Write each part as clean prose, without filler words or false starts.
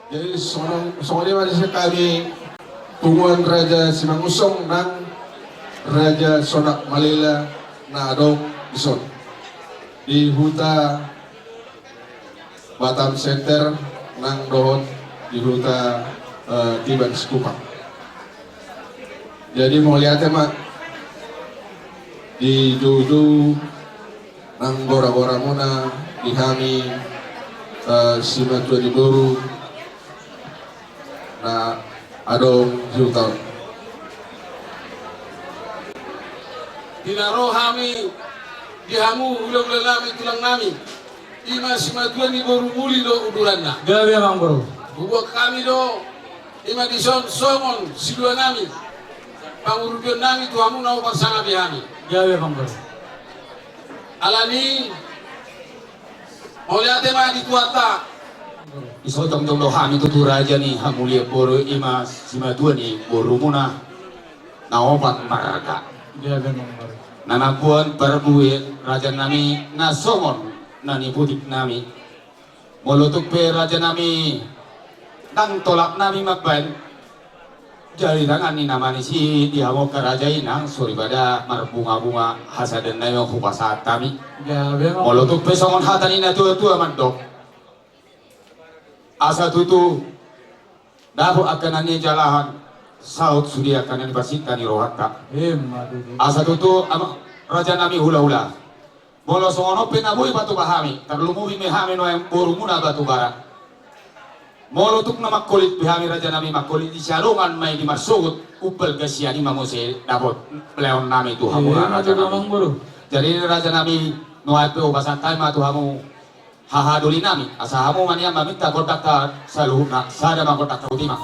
Jadi soalnya masih kami tunguan Raja Simangusong ng Raja Sonak Malila na adong ison di Huta Batam Center ng doon di Huta Tiban Skupang. Jadi mau lihatnya mak di Juju ng Bora-Bora Muna di Hami Simatua di Boru na adong Jutau. Dinaro kami dihamu ulang nami tulang nami ima Simatua ni Boru muli do uduran na. Gabi mang bro. Buat kami do ima dison somon sidua nami pangurupion nami tuamu nau parsanga bihami. Gabi mang bro. Alani Mauliate ma di tuata Iso tong-tong do hami tutu raja ni hamulia boro ima Simatua ni boru muna naopat maraka Gabi mang bro. nanakuan perbuit raja nami nasomon nani budik nami molutuk pe raja nami nang tolak nami magban jari tangan ni namani si dihamok ke raja inang suri pada marbunga-bunga hasadan na yung hupasat kami Gabi mang. molutuk pe songon hatani na tua-tua mandok asa tutu dahu akan nani jalahan saut sudi akan nani basita ni rohatta Madu. asa tutu raja nami hula-hula bolo songono penaboy batu bahami terlumuhi mehami no yang boru muna batu bara molo tuk na makolit bihami raja nami makolit di sarungan may di marsugut upel gasiani mamose dapot leon nami tu hamura raja Madu nami mang bro. jadi raja nami no ape obasakai ma tu hamu hahaduli nami asa hamu mania maminta kotak ka saluhna sada ma kotak ka utima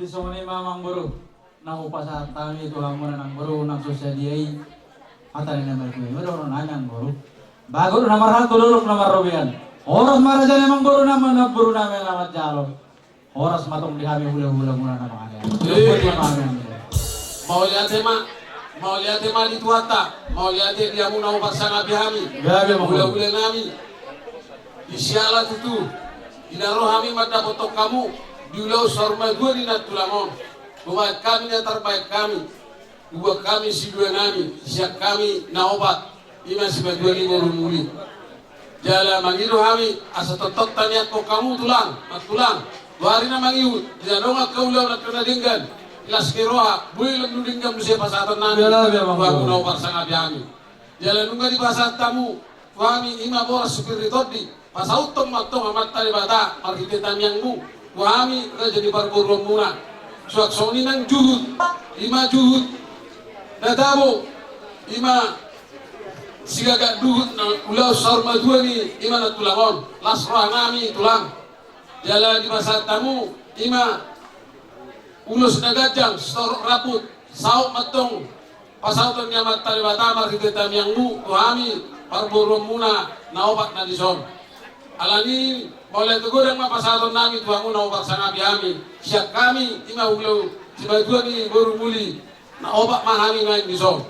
sumuni mamang buru. Nang upasa tami tulang muna nang buru nang sosialiyai. Ata ni namar kuwi. Buru nanyang buru. Bagur nomor 1 luruk nomor robian. Horas maraja namang buru nama na buru nama lamat jalo. Horas matong dihami hula-hula muna nama kanya. Mau lihat mali tuata, mau lihat dia muna upasanga bihami. Gabi manggur. Hula-hula nami. Isiala tutu. Inaro kami mata potok kamu. Diulau sorma dua di natulamon. Pemain kami yang terbaik kami. Dua kami si dua nami. Siap kami na obat. Ima si dua ni baru muli. Jala mangiru kami asa totok tanya kau kamu tulang, tulang. Dua hari na mangiu. Janonga kau lau nak kena dinggan. Ilas keroha. Bui lam dinggan musia pasatan nami. Kamu na obat sangat kami. Jala nungga di pasat tamu. Kami ima boras spiritodi. Pasautong matong amat tali bata. Marhitetan yang mu. Kami raja di parburong muna. Suak soni nang juhud. Ima juhud. Databo. Ima sigagak duhud na ulau sarma dua ni. Ima na tulangon. Lasroh nami tulang. Jala di masa tamu. Ima ulus na gajang. Storok raput. Sauk matong. Pasautong ni amat tali bata. Marhitetan yang mu. Kami parburong muna. Na obat na dison. Alani boleh tegur yang mapasaton nami tuangu na obat sangat kami. Siap kami ima ulau sebadua ni baru muli na obat mahami main dison.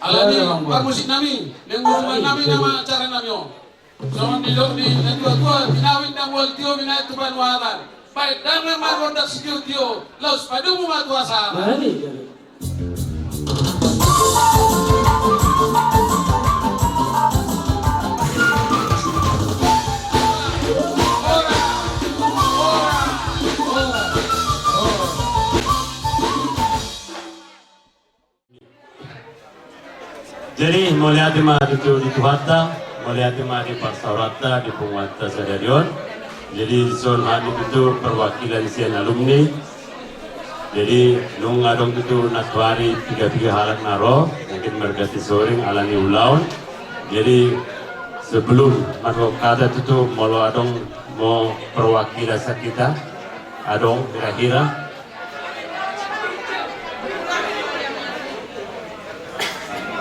Alani parmusik nami yang hubungan nami nama acara nami o. Sama di tua binawin dan wal tio binai tuban watan. Baik dengan margondak sikil tio laus padumu matuasa. Jadi melihat itu di Tuhata, melihat di Parsaurata, di Pungwata Sadarion. Jadi di zon hari itu perwakilan sian alumni. Jadi nung adong itu natwari 3 halak naro, mungkin mergati soring alani ulaun. Jadi sebelum masuk kata itu molo adong mau perwakilan kita, adong kira-kira.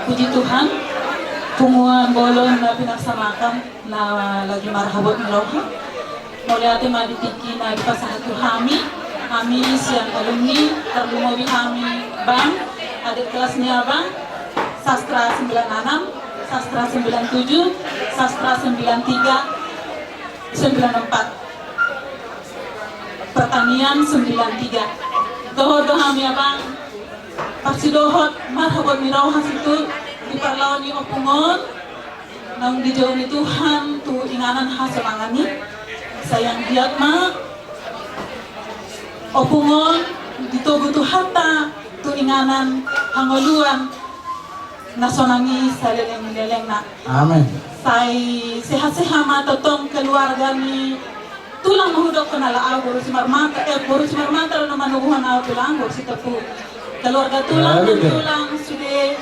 Puji Tuhan, kumuhan bolon na pinagsamakan na lagi marhabot meloha. Muli maditiki na ipasahatu kami siang alumni, terlumobi kami bang, adik kelas niya bang, sastra 96, sastra 97, sastra 93, 94, pertanian 93. Doho kami abang. Paksidohot marhabot miraw hasitu di parlawan ni opungon nang dijauh ni Tuhan tu inganan hasolangani sayang diat ma opungon ditobu tu hatta tu inganan hangoluan nasonangi saleleng-leleng na Amin. say sehat-sehat mata tong keluarga ni tulang mahudok kenala boru simar mata lo manubuhan aw tulang boru si tepu keluarga tulang dan tulang sudah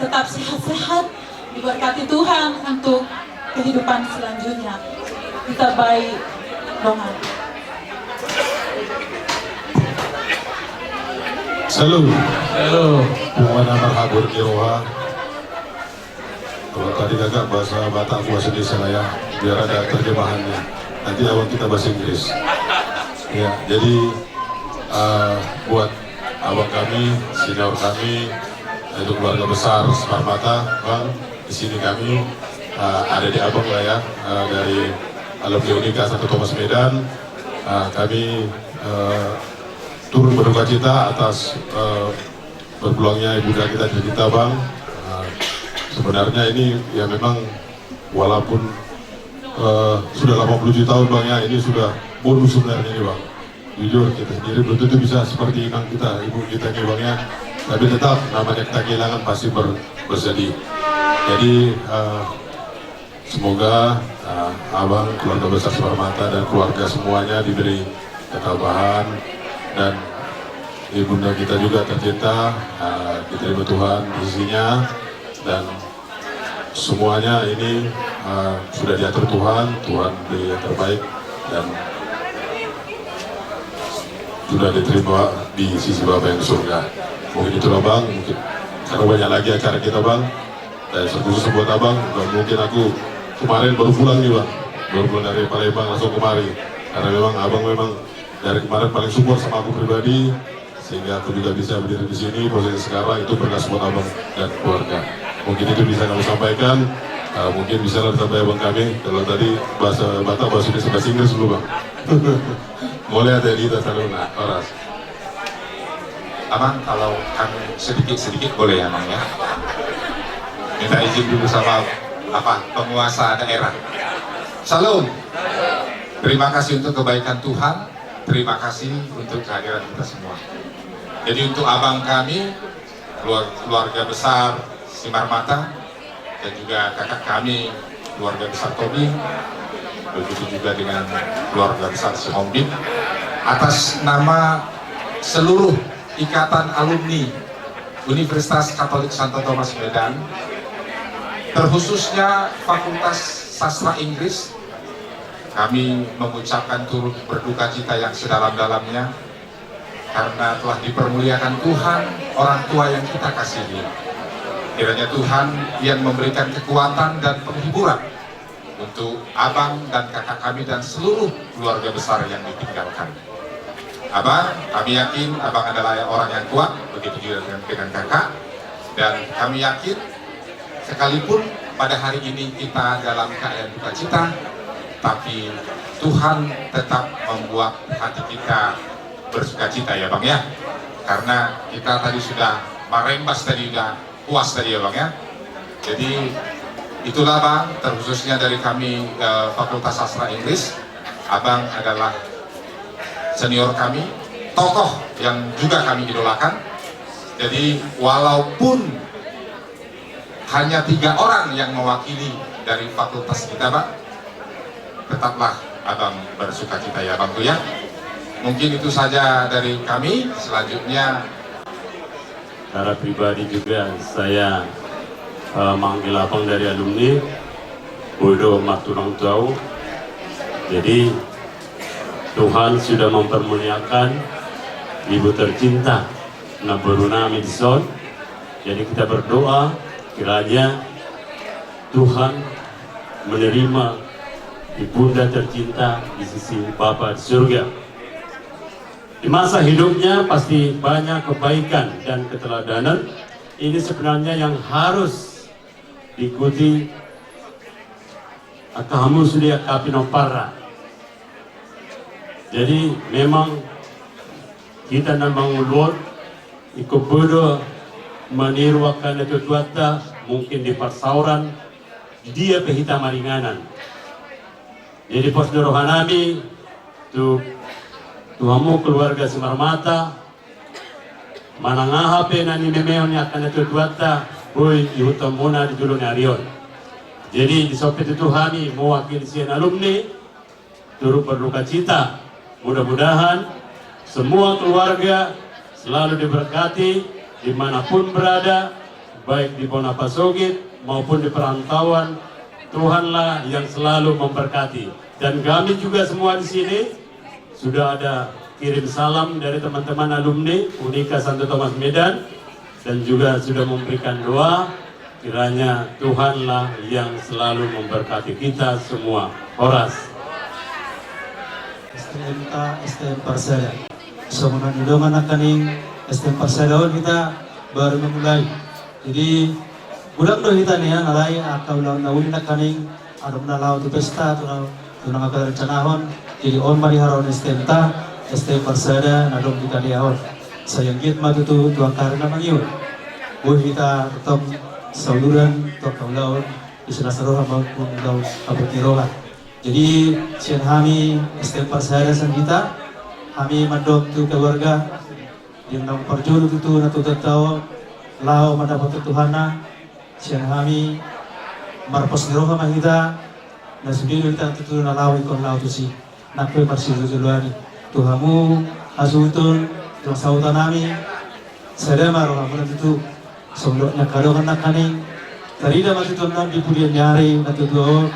tetap sehat-sehat diberkati Tuhan untuk kehidupan selanjutnya. Kita baik dongan. Salut. Halo. Pungwana marhabur kiroha. Kalau tadi gagak bahasa Batak gua sedih saya, biar ada terjemahannya. Nanti awal kita bahasa Inggris. Ya, jadi buat abang kami, senior kami, itu keluarga besar Sparmata, bang, di sini kami ada di abang lah ya, dari alumni Unika 1 Thomas Medan, kami turun berduka cita atas berpulangnya ibunda kita dari kita bang. Sebenarnya ini ya memang walaupun sudah 87 tahun bang ya, ini sudah bonus sebenarnya ini bang. Jujur kita sendiri belum tentu bisa seperti inang kita, ibu kita ini bang ya, tapi tetap namanya kita kehilangan pasti bersedih. Jadi semoga abang, keluarga besar Sparmata dan keluarga semuanya diberi ketabahan, dan ibunda kita juga tercinta diterima Tuhan di sisinya, dan semuanya ini sudah diatur Tuhan beri yang terbaik, dan sudah diterima di sisi Bapa yang di surga. Mungkin itulah Bang, mungkin karena banyak lagi acara kita Bang. Dan khusus buat Abang, mungkin aku kemarin baru pulang nih Bang, baru pulang dari Palembang langsung kemari. Karena memang Abang memang dari kemarin paling support sama aku pribadi, sehingga aku juga bisa berdiri di sini. Proses sekarang itu berkat support Abang dan keluarga. Mungkin itu bisa kami sampaikan. Mungkin bisa lah ditambah Abang kami. Kalau tadi bahasa Batak, bahasa Inggris dulu Bang. Mulai dari Tasalona, Horas. Abang, kalau kami sedikit boleh ya Bang ya. Minta izin dulu sama penguasa daerah. Salam. Terima kasih untuk kebaikan Tuhan. Terima kasih untuk kehadiran kita semua. Jadi untuk abang kami, keluarga besar Simarmata, dan juga kakak kami, keluarga besar Tobi, begitu juga dengan keluarga besar Sihombing, atas nama seluruh ikatan alumni Universitas Katolik Santo Thomas Medan, terkhususnya Fakultas Sastra Inggris, kami mengucapkan turut berduka cita yang sedalam-dalamnya karena telah dipermuliakan Tuhan orang tua yang kita kasihi. Kiranya Tuhan yang memberikan kekuatan dan penghiburan untuk abang dan kakak kami dan seluruh keluarga besar yang ditinggalkan. Abang, kami yakin abang adalah orang yang kuat, begitu juga dengan kakak, dan kami yakin sekalipun pada hari ini kita dalam keadaan duka cita, tapi Tuhan tetap membuat hati kita bersuka cita ya Bang ya. Karena kita tadi sudah merembas tadi, sudah puas tadi ya Bang ya. Jadi itulah Bang, terkhususnya dari kami Fakultas Sastra Inggris. Abang adalah senior kami, tokoh yang juga kami idolakan. Jadi walaupun hanya 3 orang yang mewakili dari fakultas kita Bang, tetaplah abang bersuka cita ya Bang tuh ya. Mungkin itu saja dari kami. Selanjutnya secara pribadi juga saya manggil abang dari alumni Bodo Maturang Jauh. Jadi Tuhan sudah mempermuliakan ibu tercinta Naboruna Midson. Jadi kita berdoa kiranya Tuhan menerima ibunda tercinta di sisi Bapa di surga. Di masa hidupnya pasti banyak kebaikan dan keteladanan. Ini sebenarnya yang harus diikuti akamu sudah kapinopara. Jadi memang kita namang ulur ikut bodoh menirwakan itu tuata mungkin di persauran dia pehita maringanan. Jadi pos rohanami tu tuamu keluarga Simarmata manangaha pe nani memeon akan itu tuata boy ihutamona di dulu arion. Jadi di sopet itu kami mewakili sian alumni turut berduka cita. Mudah-mudahan semua keluarga selalu diberkati dimanapun berada, baik di Bonapasogit maupun di perantauan. Tuhanlah yang selalu memberkati. Dan kami juga semua di sini sudah ada kirim salam dari teman-teman alumni Unika Santo Thomas Medan dan juga sudah memberikan doa kiranya Tuhanlah yang selalu memberkati kita semua. Horas. STM Parsada. So menandakan kaning STM Parsada kita baru memulai. Jadi budak do kita nih nalai atau lawan na kaning adom na law tu pesta tu na karencanahon. Jadi on mari haron STM Parsada nadom kita liahon. Sayang git matu tu tuang karena mangiu. Buh kita tetap sauluran tu kaulaon isna saroha maupun daw abutiroha. Jadi sian kami STM Parsada san kita kami mandom tu keluarga yang nang perjulu tu natu tetau lao mendapat Tuhana sian kami marpos niroha mahita na sudiru kita tu na lao ikon lao tu si nakwe parsiru juluani Tuhamu asutun yang sautan kami sedema roha muna tu somloknya kalokan nak kaning tarida masih tuan di pudian nyari natu tuo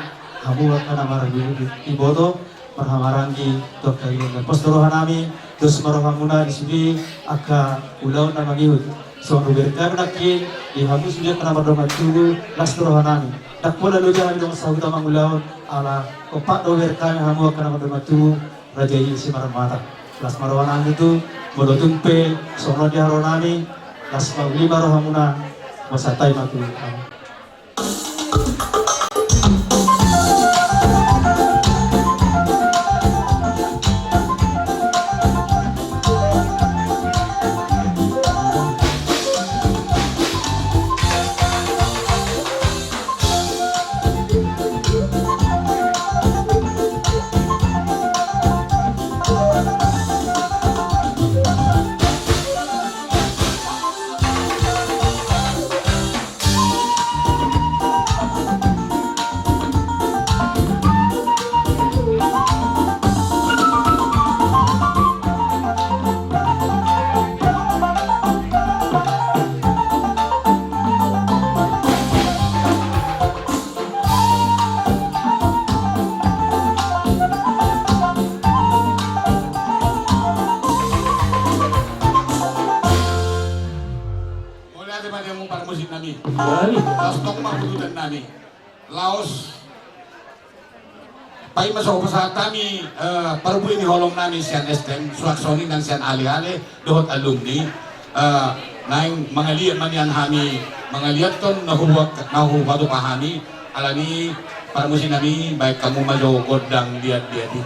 kamu akan amar di boto marhamarangi toka ilungan pasturohan nami dos marohamuna di sini aka ulau nama gihut so nuberta nakin ihamus dia kana mardomat tulu lasturohan nami dak pula lo jahan dong sahuta mangulaon ala opak dober kami hamu kana mardomat tulu raja isi marmata las marohan itu molotumpe sono di haronami las lima rohamuna masatai matu Laos tong mabudutan nami. Laos pai masuk pesawat kami perbu ini holong nami sian STM suaksoni dan sian ali-ali dohot alumni naing mangaliat manian kami mangaliat ton nahu batu pahami alani para musim nami baik kamu majo godang dia di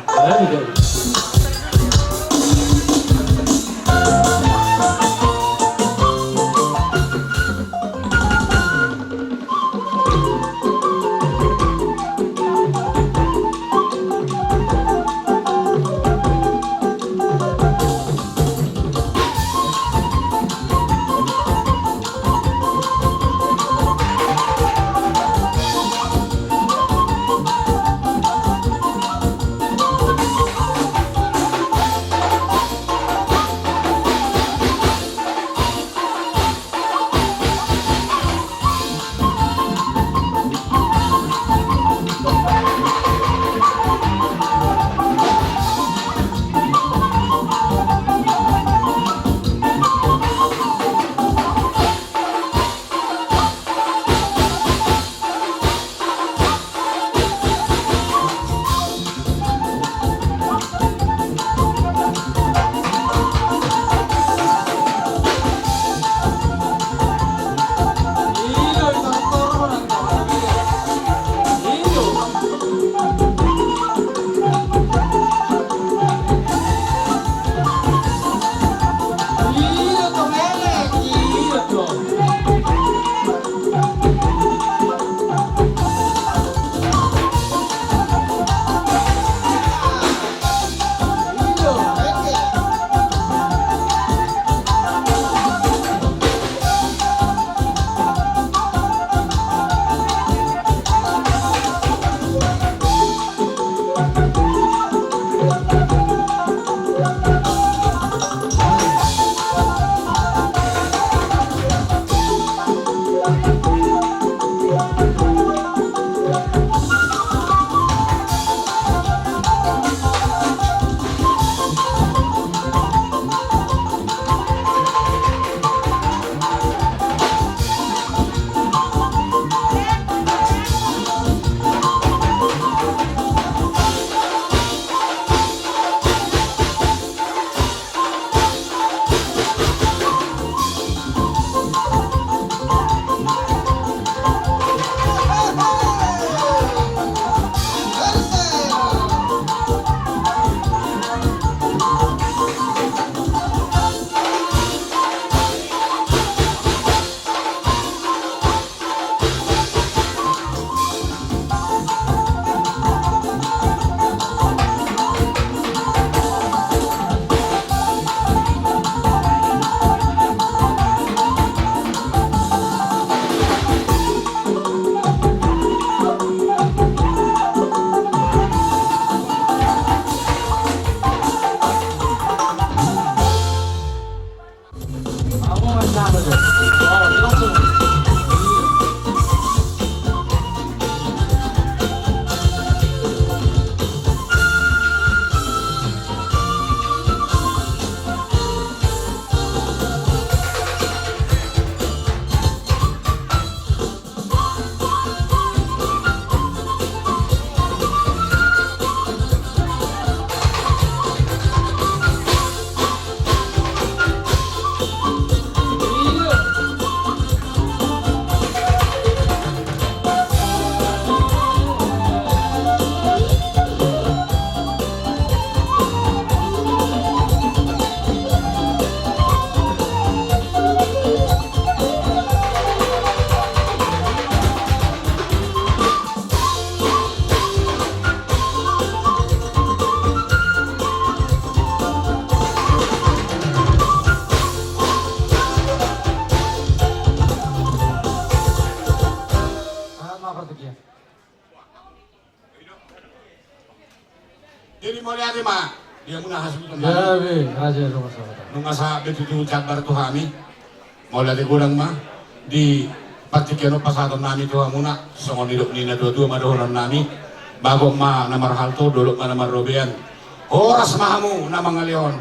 ade ma dia muna hasutan Ya be, raja rumah sahabat. nung asa betutu jabar tu kami mau lade kurang mah di patikiano pasaton nami tu muna songon nidok nina dua madohoran nami bago ma namar halto dolok ma namar robean oras mahamu nama ngalion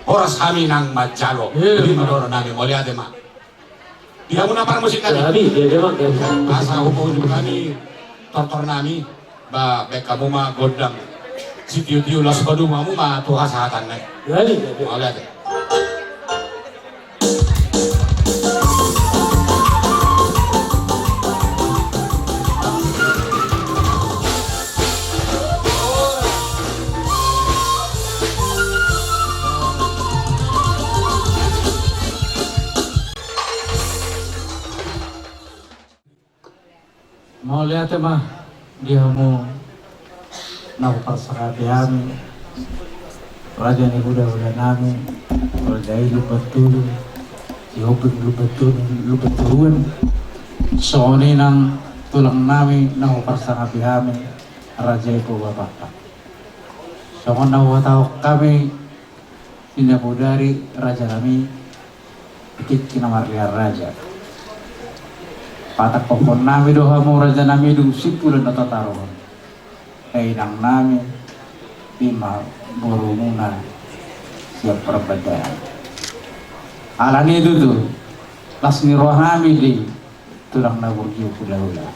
oras kami nang majalo di madohoran nami mau lade ma dia muna para musik kami asa hukum kami tortor nami ba kamu mah godang si tiu las badu mamu mah tuh hasatan nih mau lihat ya. Mau lihat ya mah, dia mau naupasakati kami, raja ni budak-budak nami, raja ilu betul, si hubung lu betulan, soalnya nang tulang nami naupasakati kami, raja ibu bapak. Soalnya tahu kami, tidak dari raja kami, ikut kinamar liar raja. Patak pohon nami doha mau raja nami du sipulan atau taruhan. Kainang nami lima burunguna siap perbedaan. Alan itu tuh lasmi roh nami di tulang nabur jiu hula-hula.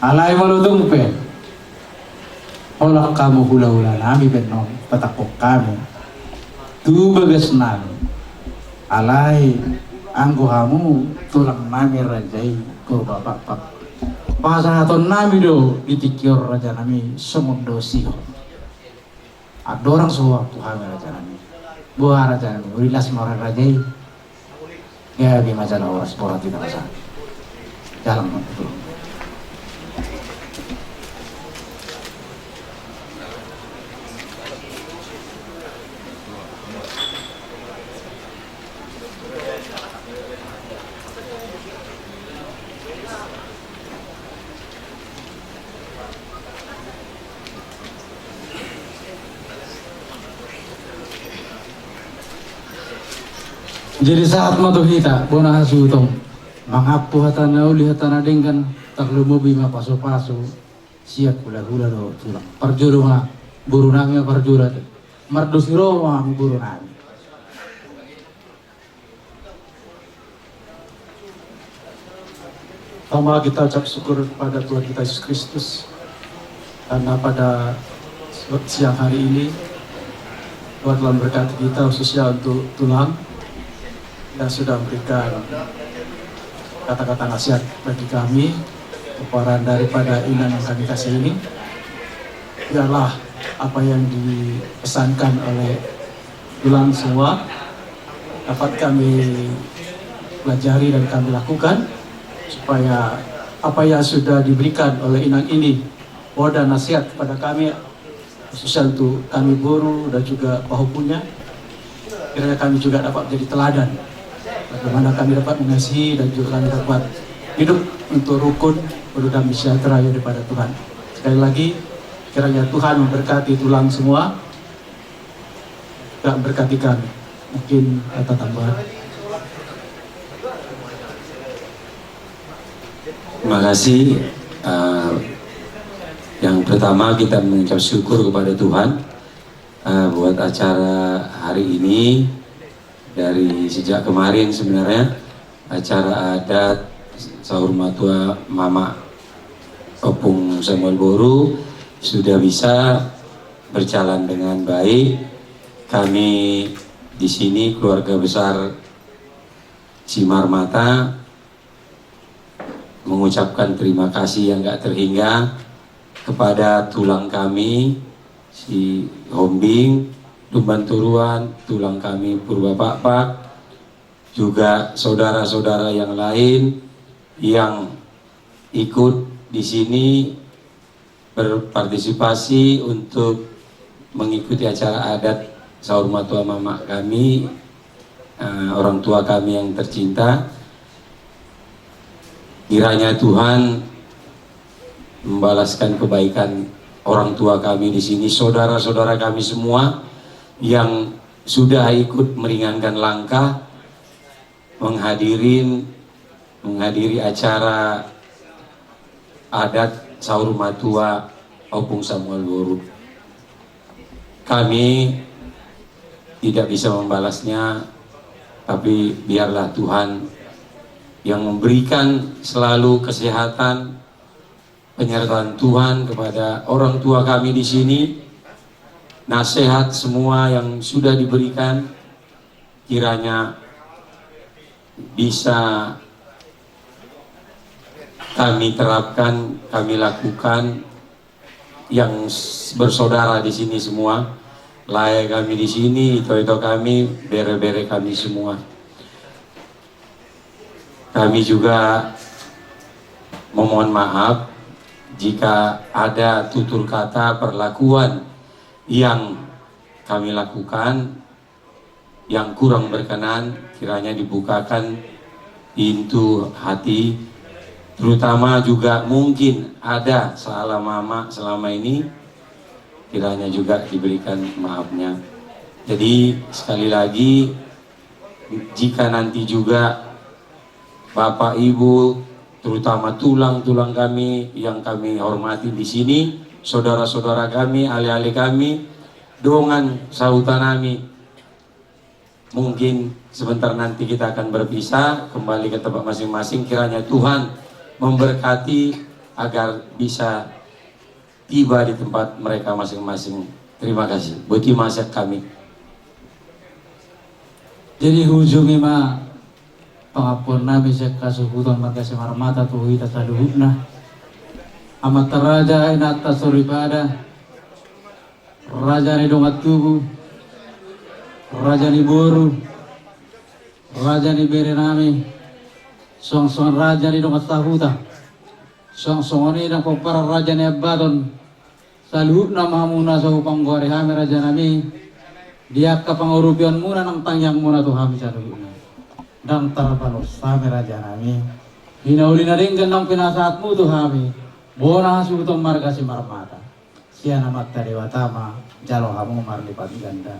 Alai malutung pen. Olak kamu hula-hula nami benon patak kami. Tu bagas nami. Alai anggo hamu tulang nami rajai ko bapak pasahaton nami do ditikior raja nami semundo sihon ada orang suwak Tuhan raja nami buah raja nami urilas orang rajai ya di majalah oras borat tidak masalah jalan itu. Jadi saat matu kita bona hasutong mangapu hatana uli hatana dengan taklumobi ma paso-paso siap hula-hula do tulang parjuru ma buru nami parjura te mardo siro ma buru nami. Pertama kita ucap syukur kepada Tuhan kita Yesus Kristus karena pada siang hari ini Tuhan telah memberkati kita khususnya untuk tulang yang sudah memberikan kata-kata nasihat bagi kami. Keparan daripada iman yang kami kasih ini ialah apa yang dipesankan oleh tulang semua dapat kami pelajari dan kami lakukan supaya apa yang sudah diberikan oleh inang ini wadah nasihat kepada kami khususnya untuk kami guru dan juga bahupunya kiranya kami juga dapat menjadi teladan bagaimana kami dapat mengasihi dan juga kami dapat hidup untuk rukun berdamai sejahtera daripada Tuhan. Sekali lagi kiranya Tuhan memberkati tulang semua, juga memberkati kami. Mungkin kata tambahan. Terima kasih. Yang pertama kita mengucap syukur kepada Tuhan buat acara hari ini. Dari sejak kemarin sebenarnya acara adat sahur matua Mama Opung Samuel Boru sudah bisa berjalan dengan baik. Kami di sini keluarga besar Cimar Mata mengucapkan terima kasih yang gak terhingga kepada tulang kami si Hombing, Tumban Turuan, tulang kami Purba Pak, juga saudara-saudara yang lain yang ikut di sini berpartisipasi untuk mengikuti acara adat sahur matua mama kami, orang tua kami yang tercinta. Kiranya Tuhan membalaskan kebaikan orang tua kami di sini, saudara-saudara kami semua yang sudah ikut meringankan langkah menghadiri acara adat Saur Matua Opung Samuel Boru. Kami tidak bisa membalasnya, tapi biarlah Tuhan yang memberikan selalu kesehatan, penyertaan Tuhan kepada orang tua kami di sini. Nasihat semua yang sudah diberikan kiranya bisa kami terapkan, kami lakukan, yang bersaudara di sini semua, layak kami di sini, itu kami, bere-bere kami semua. Kami juga memohon maaf jika ada tutur kata perlakuan yang kami lakukan yang kurang berkenan, kiranya dibukakan pintu hati, terutama juga mungkin ada salah mama selama ini, kiranya juga diberikan maafnya. Jadi sekali lagi, jika nanti juga Bapak Ibu, terutama tulang-tulang kami yang kami hormati di sini, saudara-saudara kami, ahli-ahli kami, dongan sautanami, mungkin sebentar nanti kita akan berpisah kembali ke tempat masing-masing. Kiranya Tuhan memberkati agar bisa tiba di tempat mereka masing-masing. Terima kasih. Beti masak kami. Jadi hujungi ma pangapun nabi sekasuhutan makasih marmata tuhi tataduhna amat raja inata suribada raja ni dongat tubuh raja ni boru raja ni berenami song-song raja ni dongat tahuta song-song ni dan para raja ni abadon saluhna mahamuna sa panggore hami raja nami dia kapangurupian muna ng tangyang muna to hami saluhna dan terbalos hami raja nami hinauli na rin ganang pinasaat mo to hami bona hasutong marga si marmata siya namat tariwatama jalo hamu marlipat ganda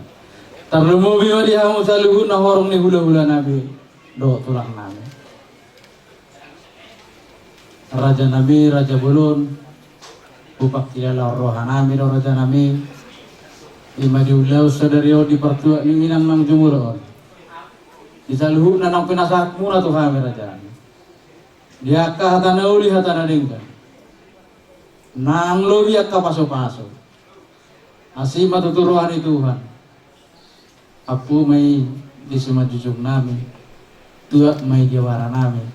terlumubi mo di hamu saluhun na horong ni hula-hula nabi do tulang nami raja nabi raja bulun bupak tilala rohan nami do raja nami lima diulau sadario di pertua ni minang nang jumuron disaluhun na nang pinasaat muna to hami raja nami dia kahatan uli hatan adingkan nang lobi akka paso-paso asih matuturuhan Tuhan apu may di sumajujug namin tua may diwara namin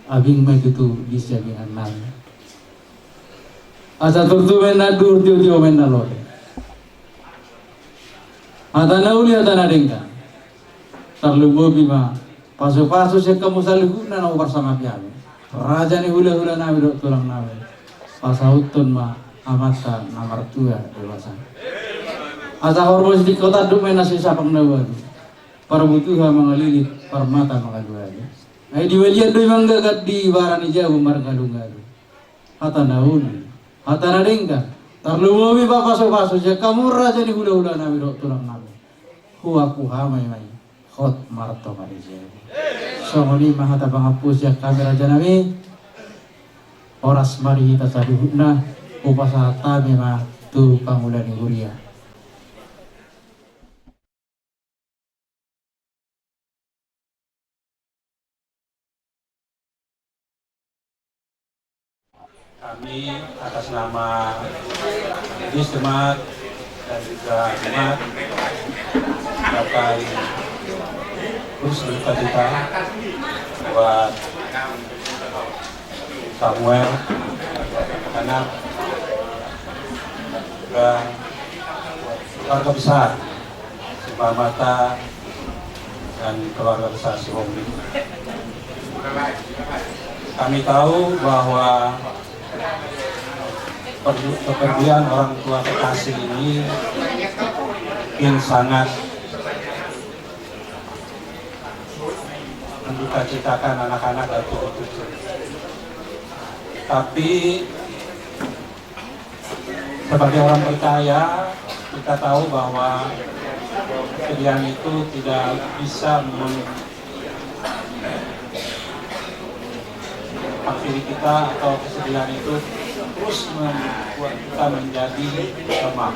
abing may tutu di siyagingan namin asa turtumen na dur-dur men na lode hata na uli hata na dingka tarlubobi ma paso-paso siya kamusaluhun na bersama kami raja ni hula-hula namin do tulang namin pasauton ma amata nomor 2 dewasa asa hormos di kota dumay na siya sapang nawag parbutuha mga lilit parmata mga duwali ay diwalian doy manggagat di barani jago margalungalu hata naun hata nadengka tarlumobi pa paso-paso siya kamura siya ni hula-hula namin do tulang namin huwa may hot marto marisya so ngoni mahata pangapus siya kamera dyan namin oras mari kita saduhna upasata mema tu pangulani huria kami atas nama Jemaat dan juga Jemaat dapat terus berduka cita buat Samuel, anak dan keluarga besar si Mata dan keluarga besar si Homi. Kami tahu bahwa kepergian orang tua kekasih ini mungkin sangat menduka citakan anak-anak dan cucu-cucu. Tapi Sebagai orang percaya, kita tahu bahwa kesedihan itu tidak bisa mengakhiri kita, atau kesedihan itu terus membuat kita menjadi lemah.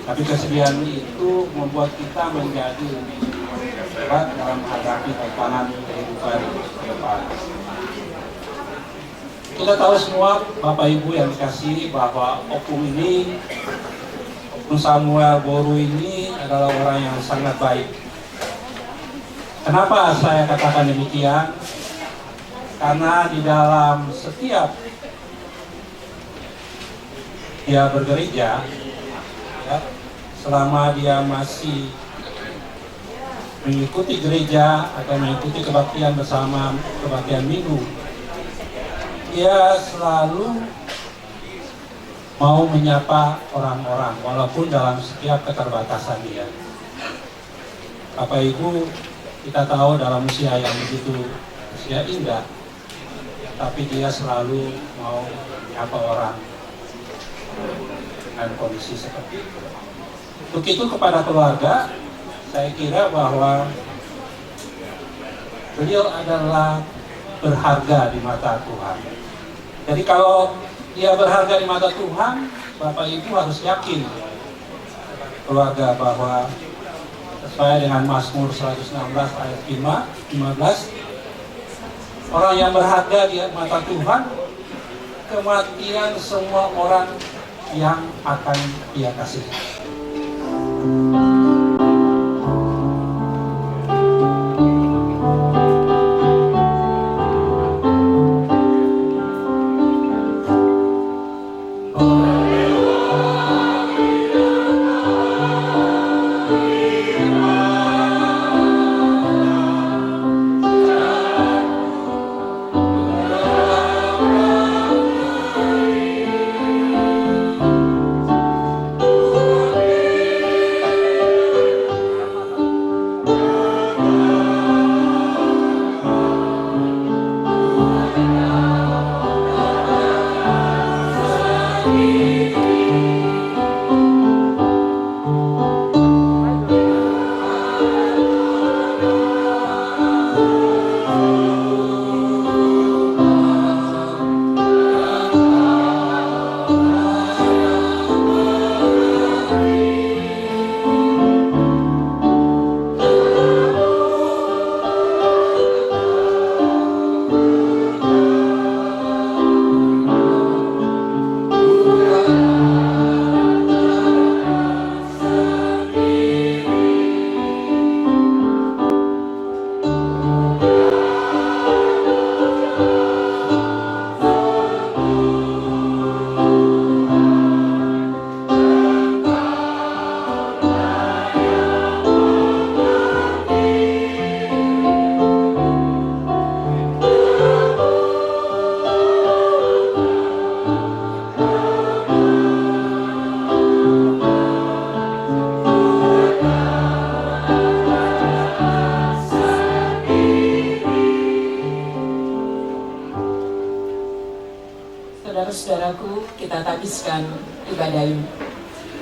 Tapi kesedihan itu membuat kita menjadi lebih kuat dalam menghadapi tantangan kehidupan ke depan. Kita tahu semua, Bapak Ibu yang dikasihi, bahwa Opung Samuel Boru ini adalah orang yang sangat baik. Kenapa saya katakan demikian? Karena di dalam setiap dia bergereja, ya, selama dia masih mengikuti gereja atau mengikuti kebaktian bersama, kebaktian minggu, dia selalu mau menyapa orang-orang walaupun dalam setiap keterbatasan dia. Bapak Ibu, kita tahu dalam usia yang begitu usia indah, tapi dia selalu mau menyapa orang dengan kondisi seperti itu. Untuk itu kepada keluarga, saya kira bahwa beliau adalah berharga di mata Tuhan. Jadi kalau dia berharga di mata Tuhan, Bapak Ibu harus yakin keluarga bahwa sesuai dengan Mazmur 116 ayat 15, orang yang berharga di mata Tuhan, kematian semua orang yang akan dia kasihi. Saudara-saudaraku, kita habiskan ibadah ini.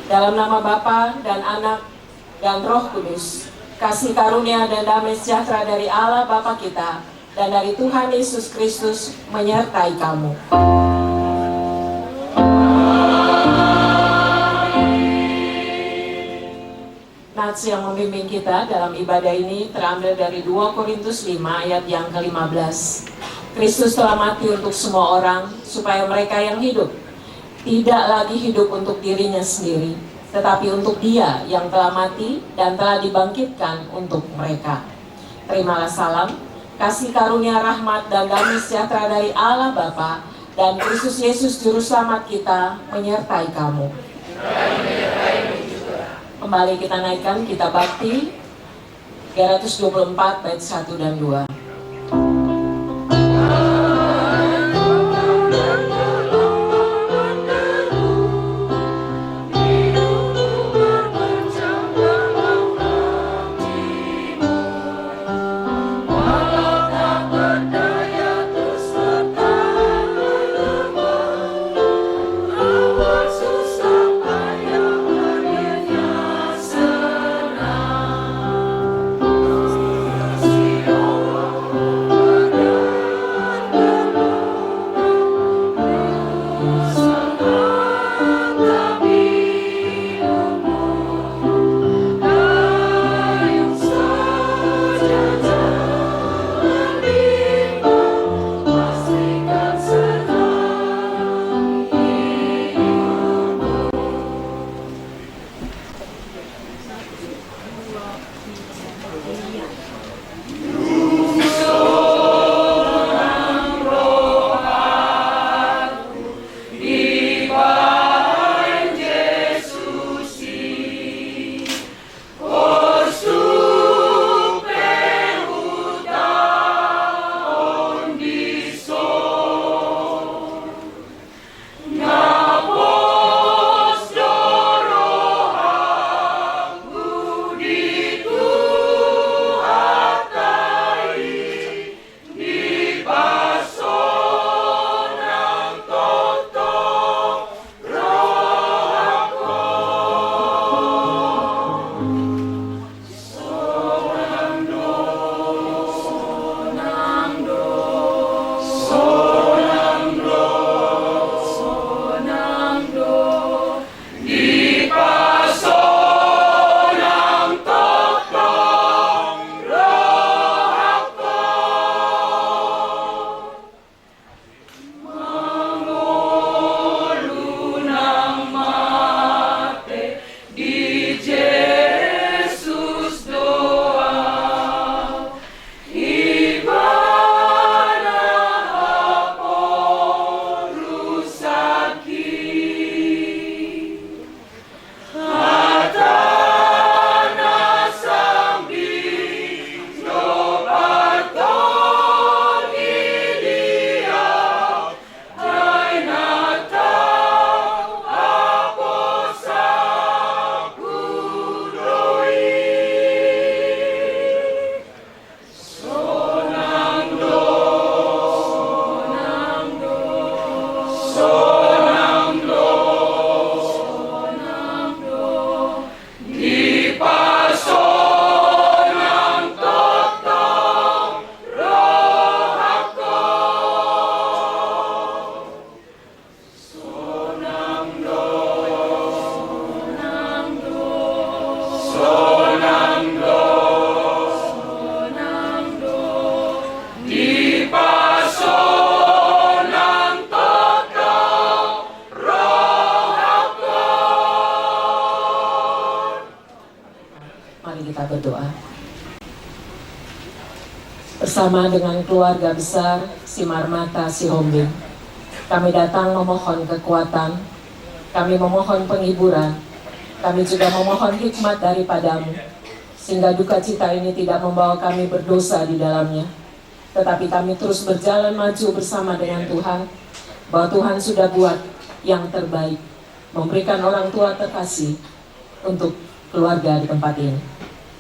Dalam nama Bapa dan Anak dan Roh Kudus, kasih karunia dan damai sejahtera dari Allah Bapa kita dan dari Tuhan Yesus Kristus menyertai kamu. Nats yang membimbing kita dalam ibadah ini terambil dari 2 Korintus 5 ayat yang ke-15. Kristus telah mati untuk semua orang, supaya mereka yang hidup tidak lagi hidup untuk dirinya sendiri, tetapi untuk Dia yang telah mati dan telah dibangkitkan untuk mereka. Terimalah salam, kasih karunia, rahmat, dan damai sejahtera dari Allah Bapa dan Kristus Yesus Juru Selamat kita menyertai kamu. Kembali kita naikkan kitab Bakti 324 bait 1 dan 2. Susah berdoa. Bersama dengan keluarga besar Simarmata Sihombing, kami datang memohon kekuatan, kami memohon penghiburan, kami juga memohon hikmat daripadamu, sehingga duka cita ini tidak membawa kami berdosa di dalamnya, tetapi kami terus berjalan maju bersama dengan Tuhan, bahwa Tuhan sudah buat yang terbaik, memberikan orang tua terkasih untuk keluarga di tempat ini.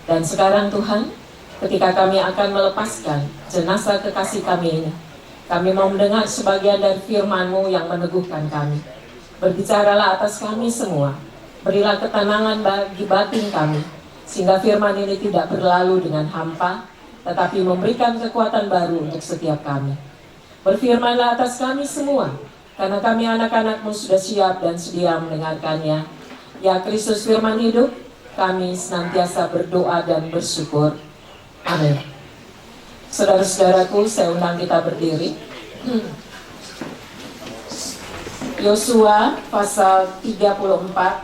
Dan sekarang Tuhan, ketika kami akan melepaskan jenazah kekasih kami ini, kami mau mendengar sebagian dari firman-Mu yang meneguhkan kami. Berbicaralah atas kami semua, berilah ketenangan bagi batin kami, sehingga firman ini tidak berlalu dengan hampa, tetapi memberikan kekuatan baru untuk setiap kami. Berfirmanlah atas kami semua, karena kami anak-anak-Mu sudah siap dan sedia mendengarkannya. Ya Kristus firman hidup, kami senantiasa berdoa dan bersyukur. Amin. Saudara-saudaraku, saya undang kita berdiri. Yosua pasal 34,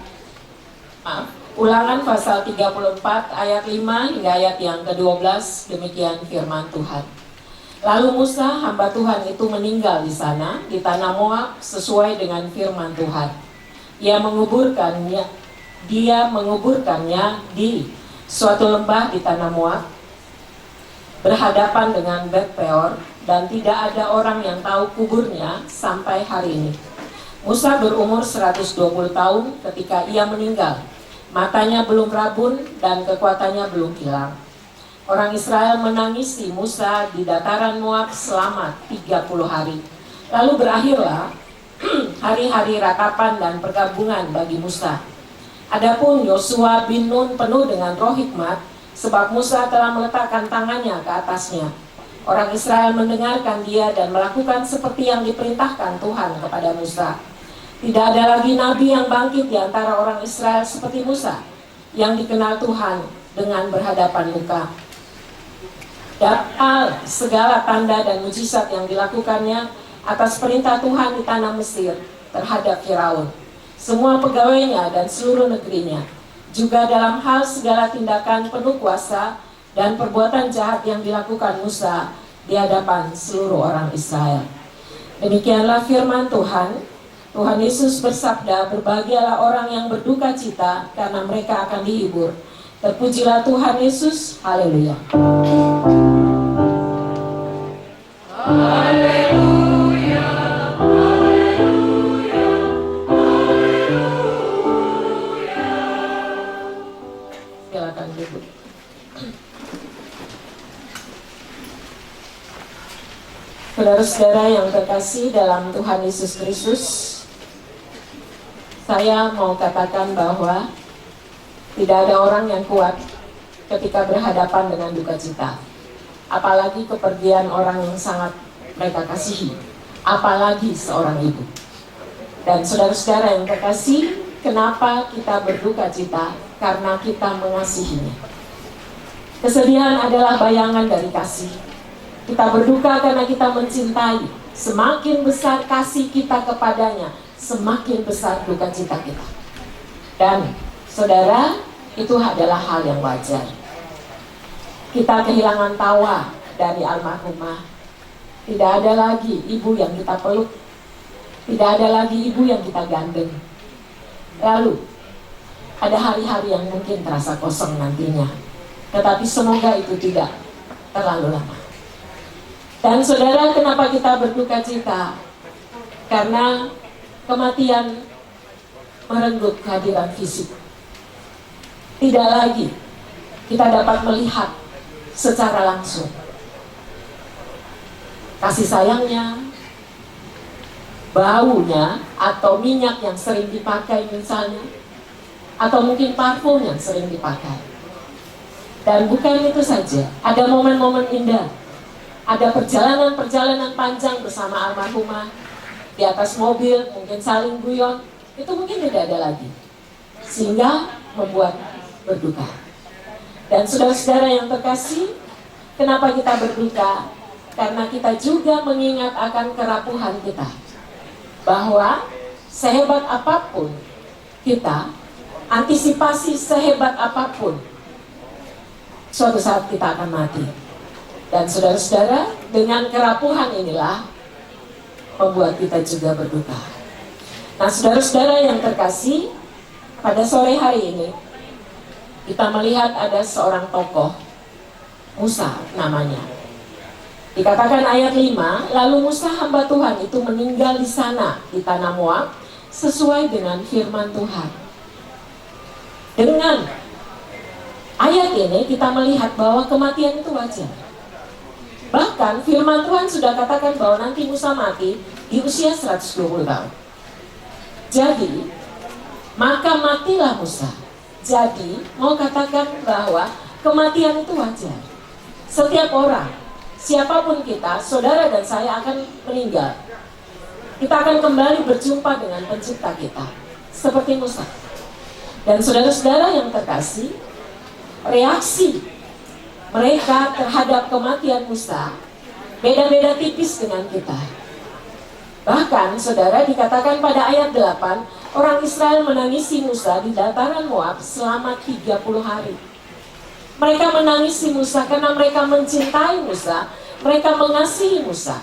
Ulangan pasal 34 ayat 5 hingga ayat yang ke-12, demikian firman Tuhan. Lalu Musa hamba Tuhan itu meninggal di sana di tanah Moab sesuai dengan firman Tuhan. Dia menguburkannya di suatu lembah di tanah Moab berhadapan dengan Bet Peor, dan tidak ada orang yang tahu kuburnya sampai hari ini. Musa berumur 120 tahun ketika ia meninggal. Matanya belum rabun dan kekuatannya belum hilang. Orang Israel menangisi Musa di dataran Moab selama 30 hari. Lalu berakhirlah hari-hari ratapan dan pergabungan bagi Musa. Adapun Yosua bin Nun penuh dengan roh hikmat, sebab Musa telah meletakkan tangannya ke atasnya. Orang Israel mendengarkan dia dan melakukan seperti yang diperintahkan Tuhan kepada Musa. Tidak ada lagi nabi yang bangkit di antara orang Israel seperti Musa, yang dikenal Tuhan dengan berhadapan muka. Dan segala tanda dan mujizat yang dilakukannya atas perintah Tuhan di tanah Mesir terhadap Firaun, semua pegawainya dan seluruh negerinya, juga dalam hal segala tindakan penuh kuasa dan perbuatan jahat yang dilakukan Musa di hadapan seluruh orang Israel. Demikianlah firman Tuhan. Tuhan Yesus bersabda, berbahagialah orang yang berduka cita, karena mereka akan dihibur. Terpujilah Tuhan Yesus. Haleluya. Haleluya. Haleluya. Haleluya. Silakan duduk. Saudara-saudara yang terkasih dalam Tuhan Yesus Kristus, saya mau katakan bahwa tidak ada orang yang kuat ketika berhadapan dengan duka cita. Apalagi kepergian orang yang sangat mereka kasihi. Apalagi seorang ibu. Dan saudara-saudara yang terkasih, kenapa kita berduka cita? Karena kita mengasihinya. Kesedihan adalah bayangan dari kasih. Kita berduka karena kita mencintai. Semakin besar kasih kita kepadanya, semakin besar duka cita kita. Dan saudara, itu adalah hal yang wajar. Kita kehilangan tawa dari almarhumah. Tidak ada lagi ibu yang kita peluk. Tidak ada lagi ibu yang kita gandeng. Lalu ada hari-hari yang mungkin terasa kosong nantinya, tetapi semoga itu tidak terlalu lama. Dan saudara, kenapa kita berduka cita? Karena kematian merenggut kehadiran fisik. Tidak lagi kita dapat melihat secara langsung kasih sayangnya, baunya, atau minyak yang sering dipakai misalnya, atau mungkin parfum yang sering dipakai. Dan bukan itu saja, ada momen-momen indah, ada perjalanan-perjalanan panjang bersama almarhumah di atas mobil, mungkin saling guyon, itu mungkin tidak ada lagi, sehingga membuat berduka. Dan saudara-saudara yang terkasih, kenapa kita berduka? Karena kita juga mengingat akan kerapuhan kita, bahwa sehebat apapun kita, antisipasi sehebat apapun, suatu saat kita akan mati. Dan saudara-saudara, dengan kerapuhan inilah membuat kita juga berduka. Nah, saudara-saudara yang terkasih, pada sore hari ini kita melihat ada seorang tokoh, Musa namanya. Dikatakan ayat 5, lalu Musa hamba Tuhan itu meninggal di sana, di tanah Moab, sesuai dengan firman Tuhan. Dengan ayat ini kita melihat bahwa kematian itu wajar. Bahkan firman Tuhan sudah katakan bahwa nanti Musa mati di usia 120 tahun. Jadi, maka matilah Musa. Jadi, mau katakan bahwa kematian itu wajar. Setiap orang, siapapun kita, saudara dan saya akan meninggal. Kita akan kembali berjumpa dengan pencipta kita, seperti Musa. Dan saudara-saudara yang terkasih, reaksi mereka terhadap kematian Musa beda-beda tipis dengan kita. Bahkan saudara, dikatakan pada ayat 8, orang Israel menangisi Musa di dataran Moab selama 30 hari. Mereka menangisi Musa karena mereka mencintai Musa, mereka mengasihi Musa.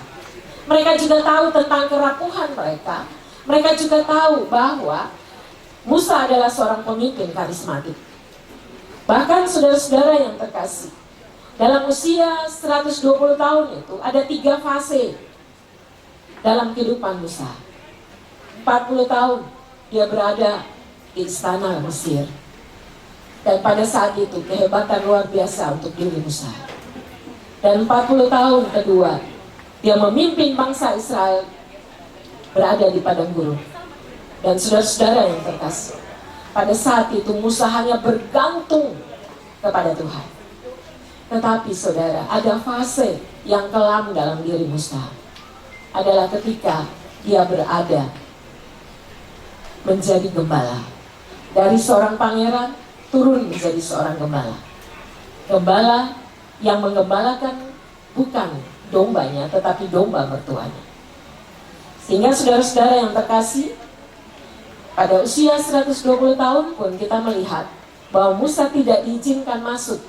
Mereka juga tahu tentang kerapuhan mereka. Mereka juga tahu bahwa Musa adalah seorang pemimpin karismatik. Bahkan saudara-saudara yang terkasih, dalam usia 120 tahun itu ada 3 fase dalam kehidupan Musa. 40 tahun dia berada di istana Mesir. Dan pada saat itu kehebatan luar biasa untuk diri Musa. Dan 40 tahun kedua dia memimpin bangsa Israel berada di padang gurun. Dan saudara-saudara yang terkasih, pada saat itu Musa hanya bergantung kepada Tuhan. Tetapi saudara, ada fase yang kelam dalam diri Musa. Adalah ketika dia berada menjadi gembala. Dari seorang pangeran turun menjadi seorang gembala. Gembala yang menggembalakan bukan dombanya, tetapi domba mertuanya. Sehingga saudara-saudara yang terkasih, pada usia 120 tahun pun kita melihat bahwa Musa tidak diizinkan masuk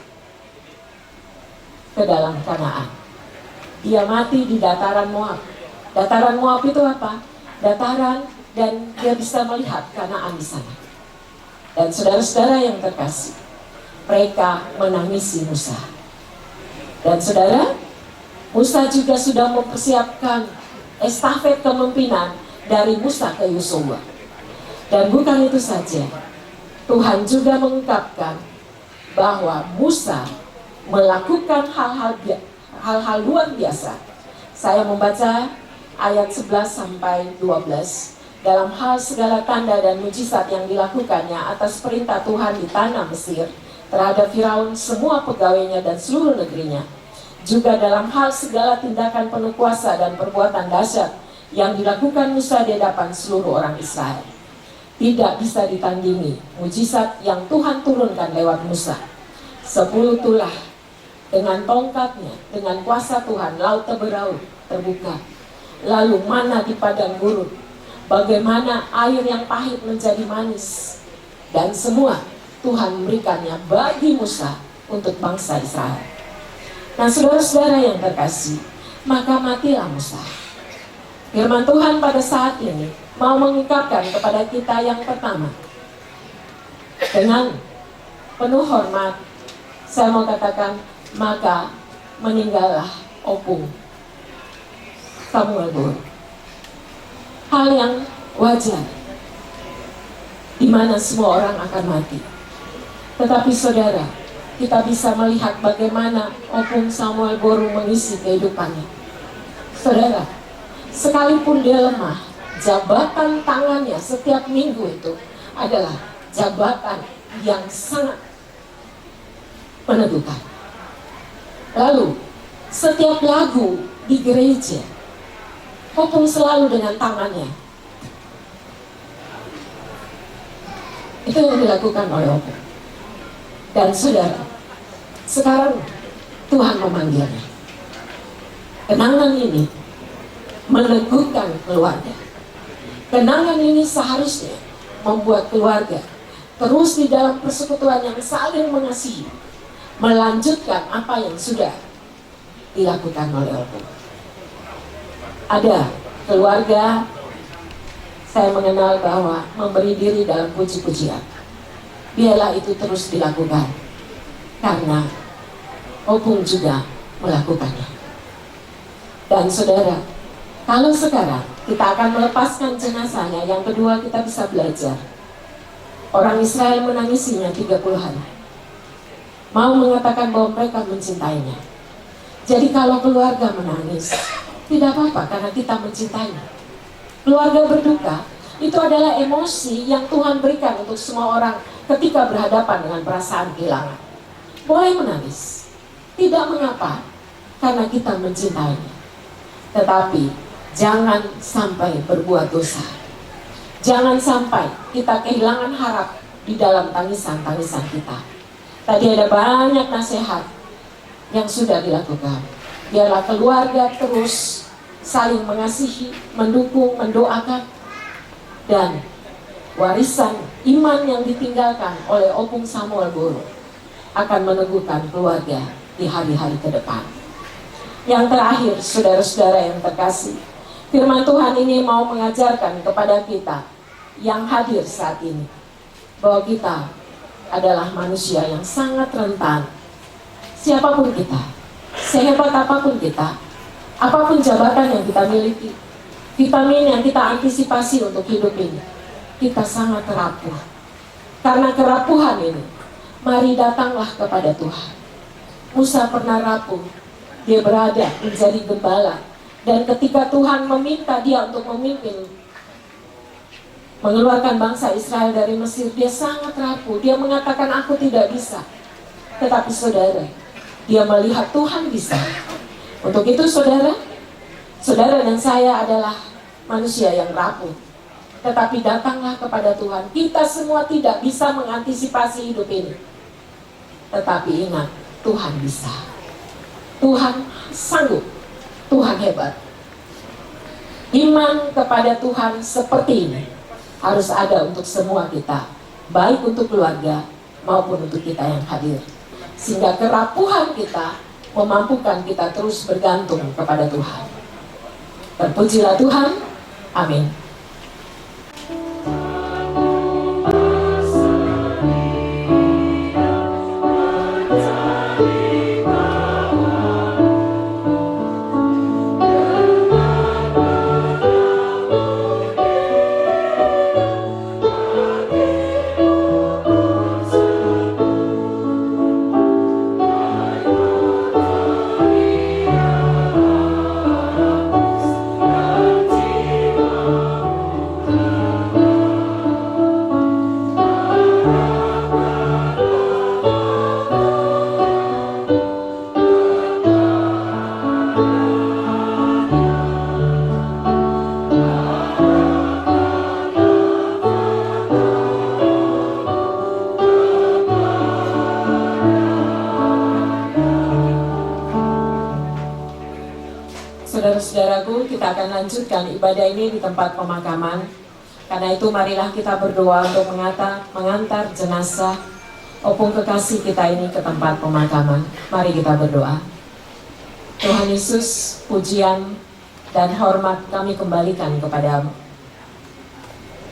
ke dalam Kanaan. Dia mati di dataran Moab. Dataran Moab itu apa? Dataran, dan dia bisa melihat Kanaan di sana. Dan saudara-saudara yang terkasih, mereka menangisi Musa. Dan saudara, Musa juga sudah mempersiapkan estafet kepemimpinan dari Musa ke Yosua. Dan bukan itu saja, Tuhan juga mengungkapkan bahwa Musa melakukan hal-hal luar biasa. Saya membaca ayat 11 sampai 12. Dalam hal segala tanda dan mujizat yang dilakukannya atas perintah Tuhan di tanah Mesir terhadap Firaun, semua pegawainya dan seluruh negerinya. Juga dalam hal segala tindakan penuh kuasa dan perbuatan dahsyat yang dilakukan Musa di hadapan seluruh orang Israel. Tidak bisa ditandingi mujizat yang Tuhan turunkan lewat Musa. 10 tulah dengan tongkatnya, dengan kuasa Tuhan, laut terbuka. Lalu mana di padang gurun, bagaimana air yang pahit menjadi manis. Dan semua Tuhan memberikannya bagi Musa untuk bangsa Israel. Nah, saudara-saudara yang terkasih, maka matilah Musa. Firman Tuhan pada saat ini mau mengungkapkan kepada kita yang pertama, dengan penuh hormat, saya mau katakan, maka meninggallah opung Samuel Boru. Hal yang wajar, di mana semua orang akan mati. Tetapi saudara, kita bisa melihat bagaimana opung Samuel Boru mengisi kehidupannya. Saudara, sekalipun dia lemah, jabatan tangannya setiap minggu itu adalah jabatan yang sangat menentukan. Lalu, setiap lagu di gereja, opung selalu dengan tangannya. Itu yang dilakukan oleh opung. Dan saudara, sekarang Tuhan memanggilnya. Kenangan ini meneguhkan keluarga. Kenangan ini seharusnya membuat keluarga terus di dalam persekutuan yang saling mengasihi, melanjutkan apa yang sudah dilakukan oleh Opung. Ada keluarga saya mengenal bahwa memberi diri dalam puji-pujian. Biarlah itu terus dilakukan, karena Opung juga melakukannya. Dan saudara, kalau sekarang kita akan melepaskan jenazahnya, yang kedua kita bisa belajar. Orang Israel menangisinya 30 hari. Mau mengatakan bahwa mereka mencintainya. Jadi kalau keluarga menangis, tidak apa-apa karena kita mencintainya. Keluarga berduka, itu adalah emosi yang Tuhan berikan untuk semua orang ketika berhadapan dengan perasaan kehilangan. Boleh menangis, tidak mengapa, karena kita mencintainya. Tetapi jangan sampai berbuat dosa. Jangan sampai kita kehilangan harap di dalam tangisan-tangisan kita. Tadi ada banyak nasihat yang sudah dilakukan. Biarlah keluarga terus saling mengasihi, mendukung, mendoakan. Dan warisan iman yang ditinggalkan oleh Opung Samuel Boro akan meneguhkan keluarga di hari-hari ke depan. Yang terakhir, saudara-saudara yang terkasih, firman Tuhan ini mau mengajarkan kepada kita yang hadir saat ini bahwa kita adalah manusia yang sangat rentan. Siapapun kita, sehebat apapun kita, apapun jabatan yang kita miliki, vitamin yang kita antisipasi untuk hidup ini, kita sangat rapuh. Karena kerapuhan ini, mari datanglah kepada Tuhan. Musa pernah rapuh, dia berada menjadi gembala, dan ketika Tuhan meminta dia untuk memimpin, mengeluarkan bangsa Israel dari Mesir, dia sangat rapuh. Dia mengatakan, aku tidak bisa. Tetapi saudara, dia melihat Tuhan bisa. Untuk itu saudara dan saya adalah manusia yang rapuh. Tetapi datanglah kepada Tuhan. Kita semua tidak bisa mengantisipasi hidup ini. Tetapi ingat, Tuhan bisa. Tuhan sanggup. Tuhan hebat. Iman kepada Tuhan seperti ini harus ada untuk semua kita, baik untuk keluarga maupun untuk kita yang hadir. Sehingga kerapuhan kita memampukan kita terus bergantung kepada Tuhan. Terpujilah Tuhan. Amin. Saudara-saudaraku, kita akan lanjutkan ibadah ini di tempat pemakaman. Karena itu marilah kita berdoa untuk mengantar jenazah Opung kekasih kita ini ke tempat pemakaman. Mari kita berdoa. Tuhan Yesus, pujian dan hormat kami kembalikan kepadamu.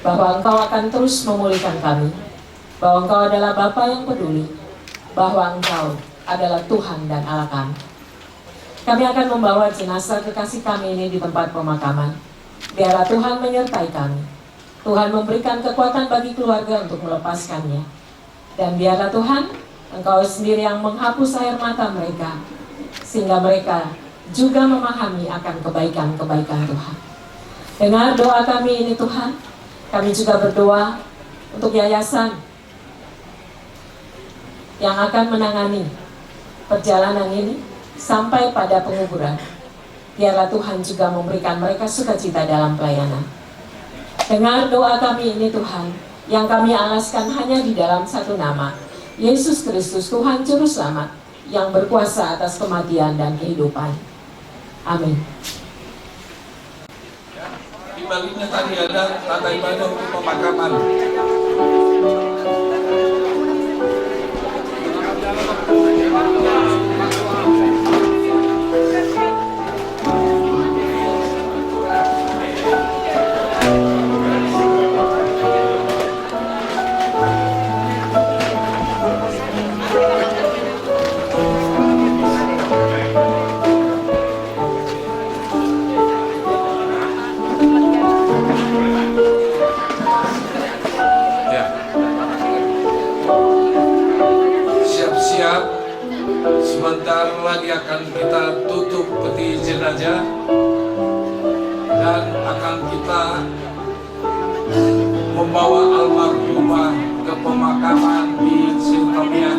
Bahwa Engkau akan terus memulihkan kami. Bahwa Engkau adalah Bapa yang peduli. Bahwa Engkau adalah Tuhan dan Allah kami. Kami akan membawa jenazah kekasih kami ini di tempat pemakaman. Biarlah Tuhan menyertai kami. Tuhan memberikan kekuatan bagi keluarga untuk melepaskannya. Dan biarlah Tuhan, Engkau sendiri yang menghapus air mata mereka, sehingga mereka juga memahami akan kebaikan-kebaikan Tuhan. Dengar doa kami ini Tuhan. Kami juga berdoa untuk yayasan yang akan menangani perjalanan ini sampai pada penguburan. Biarlah Tuhan juga memberikan mereka sukacita dalam pelayanan. Dengar doa kami ini Tuhan, yang kami alaskan hanya di dalam satu nama, Yesus Kristus, Tuhan Juru Selamat, yang berkuasa atas kematian dan kehidupan. Amin. Di baliknya tadi ada tata ibadah untuk pemakaman. Sebentar lagi akan kita tutup peti jenazah dan akan kita membawa almarhumah ke pemakaman di Sintamian.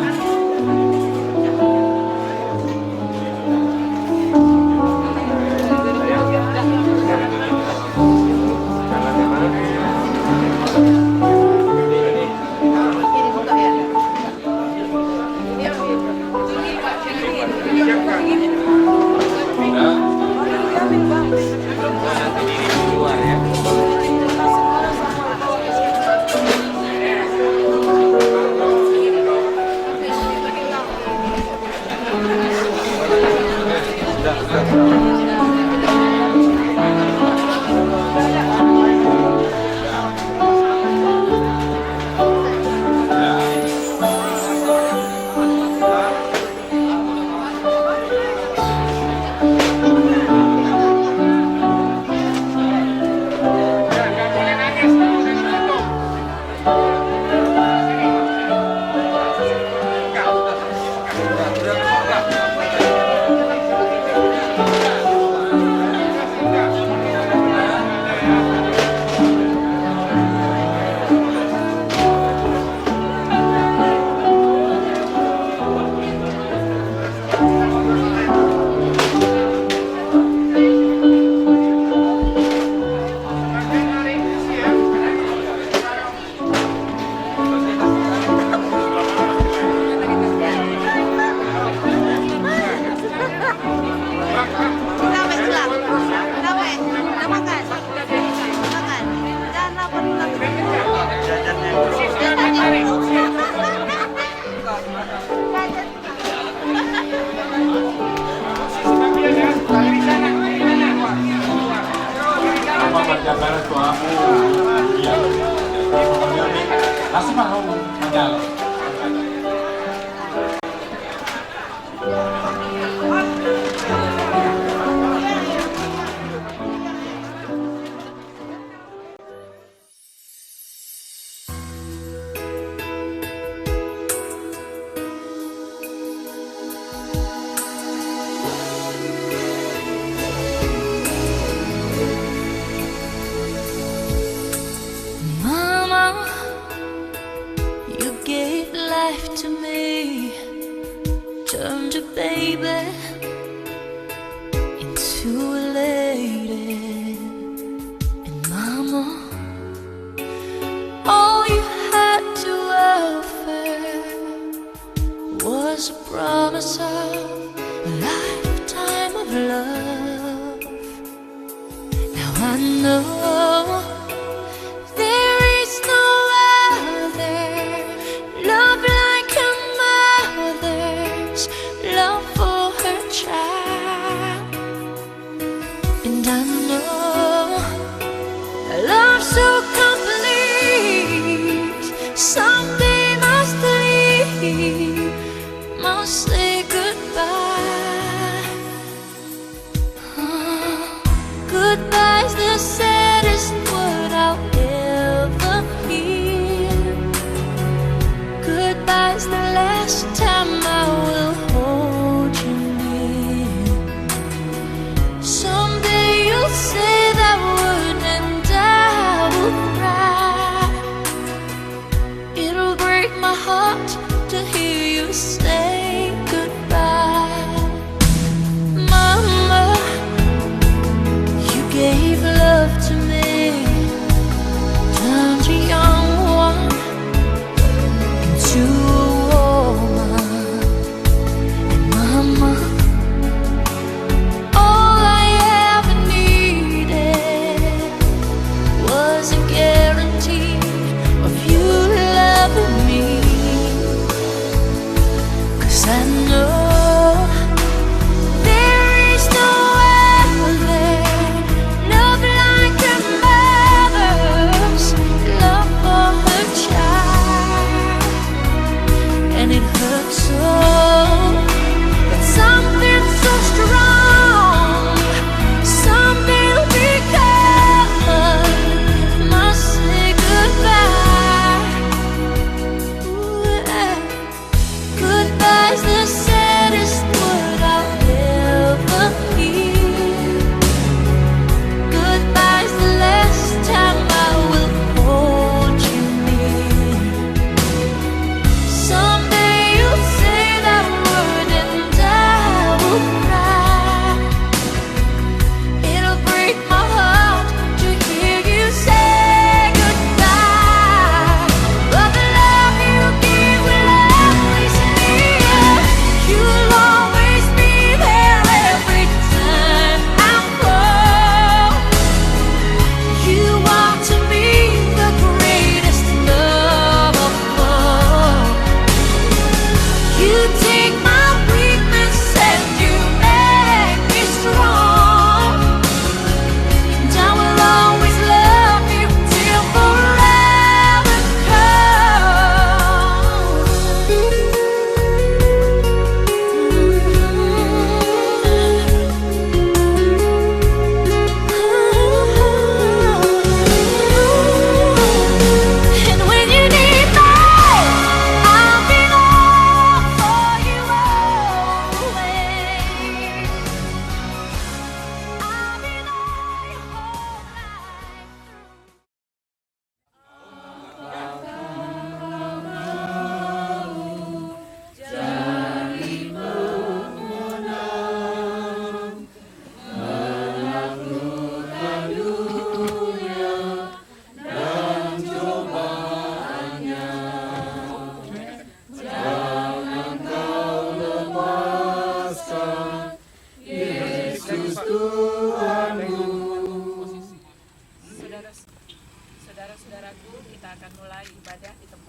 Goodbye's the same.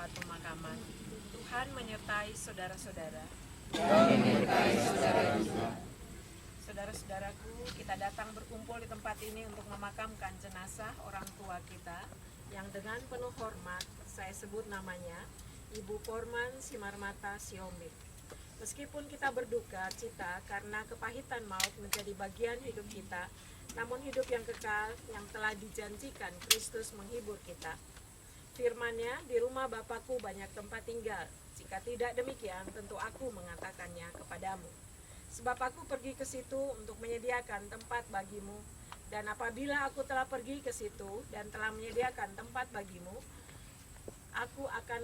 tempat pemakaman. Tuhan menyertai saudara-saudara. Saudara-saudaraku, kita datang berkumpul di tempat ini untuk memakamkan jenazah orang tua kita yang dengan penuh hormat saya sebut namanya Ibu Porman Simarmata Siombing. Meskipun kita berduka cita karena kepahitan maut menjadi bagian hidup kita, namun hidup yang kekal yang telah dijanjikan Kristus menghibur kita. Firman-Nya, di rumah Bapakku banyak tempat tinggal. Jika tidak demikian, tentu aku mengatakannya kepadamu. Sebab aku pergi ke situ untuk menyediakan tempat bagimu. Dan apabila aku telah pergi ke situ dan telah menyediakan tempat bagimu, aku akan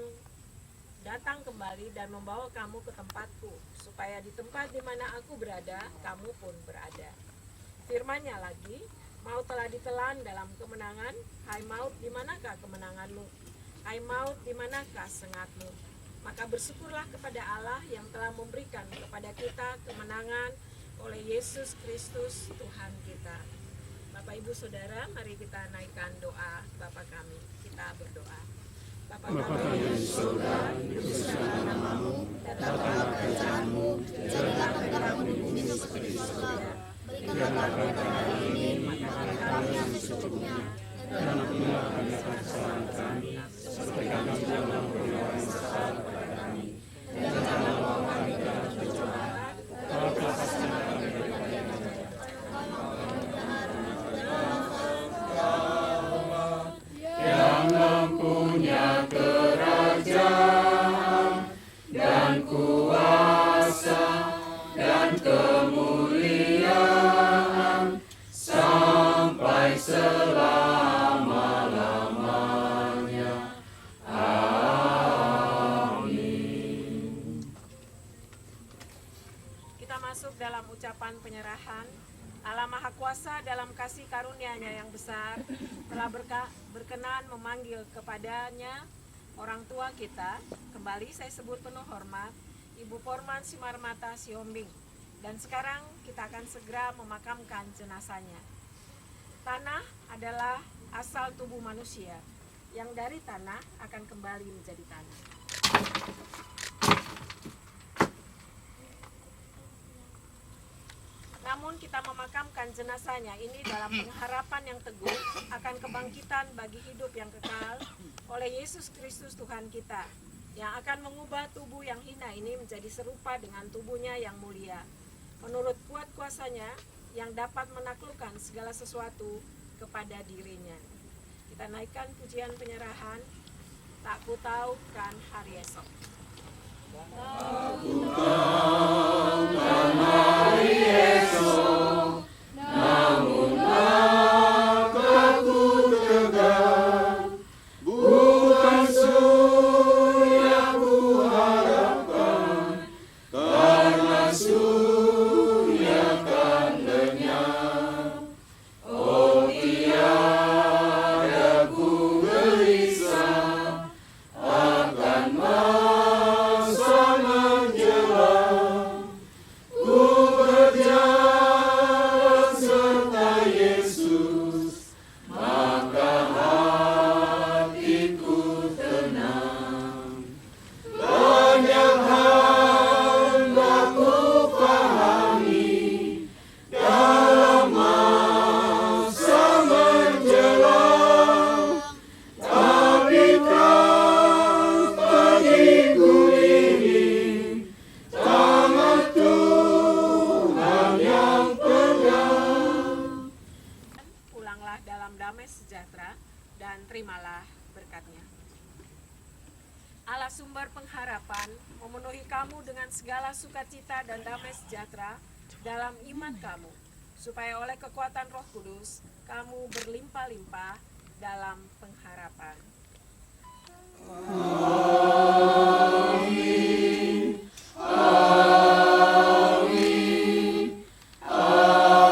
datang kembali dan membawa kamu ke tempatku, supaya di tempat di mana aku berada, kamu pun berada. Firman-Nya lagi, maut telah ditelan dalam kemenangan. Hai maut, di manakah kemenanganmu? Hai maut, di manakah sengatmu? Maka bersyukurlah kepada Allah yang telah memberikan kepada kita kemenangan oleh Yesus Kristus Tuhan kita. Bapak Ibu Saudara, mari kita naikkan doa Bapa kami. Kita berdoa. Bapa kami yang di surga, dikuduskanlah namamu, datanglah kerajaanmu, jadilah kehendakmu di bumi seperti di surga. Berikanlah kami hari ini makanan kami yang secukupnya, dan ampunilah kami akan kesalahan kami, seperti kami juga mengampuni orang yang salah kepada kami. Dan janganlah bawa kami ke dalam pencobaan, tetapi lepaskanlah kami dari yang jahat. Yang mempunyai kerajaan dan kuasa dan kemuliaan sampai selama-lamanya. Amin. Kita masuk dalam ucapan penyerahan. Allah Maha Kuasa dalam kasih karunia-Nya yang besar telah berkenan memanggil kepadanya orang tua kita. Kembali saya sebut penuh hormat Ibu Porman Simarmata Siombing. Dan sekarang kita akan segera memakamkan jenazahnya. Tanah adalah asal tubuh manusia, yang dari tanah akan kembali menjadi tanah. Namun kita memakamkan jenazahnya ini dalam pengharapan yang teguh akan kebangkitan bagi hidup yang kekal oleh Yesus Kristus Tuhan kita, yang akan mengubah tubuh yang hina ini menjadi serupa dengan tubuhnya yang mulia, menurut kuat kuasanya yang dapat menaklukkan segala sesuatu kepada dirinya. Kita naikkan pujian penyerahan, tak ku tahu kan hari esok. Tak ku tahu kan hari esok, namun maka ku tegar, bukan surya ku harapkan, karena surya kan lenyap. Oh tiada ku gelisah akan masa menjelang, ku berjalan serta Yesus, maka hatiku tenang. Banyak hal aku pahami dalam masa menjelang, tapi tak bagiku ini tangan Tuhan yang pegang. Pulanglah dalam damai sejahtera dan terimalah berkat-Nya. Allah sumber pengharapan memenuhi kamu dengan segala sukacita dan damai sejahtera dalam iman kamu, supaya oleh kekuatan Roh Kudus kamu berlimpah-limpah dalam pengharapan. Amin. Amin. Amin.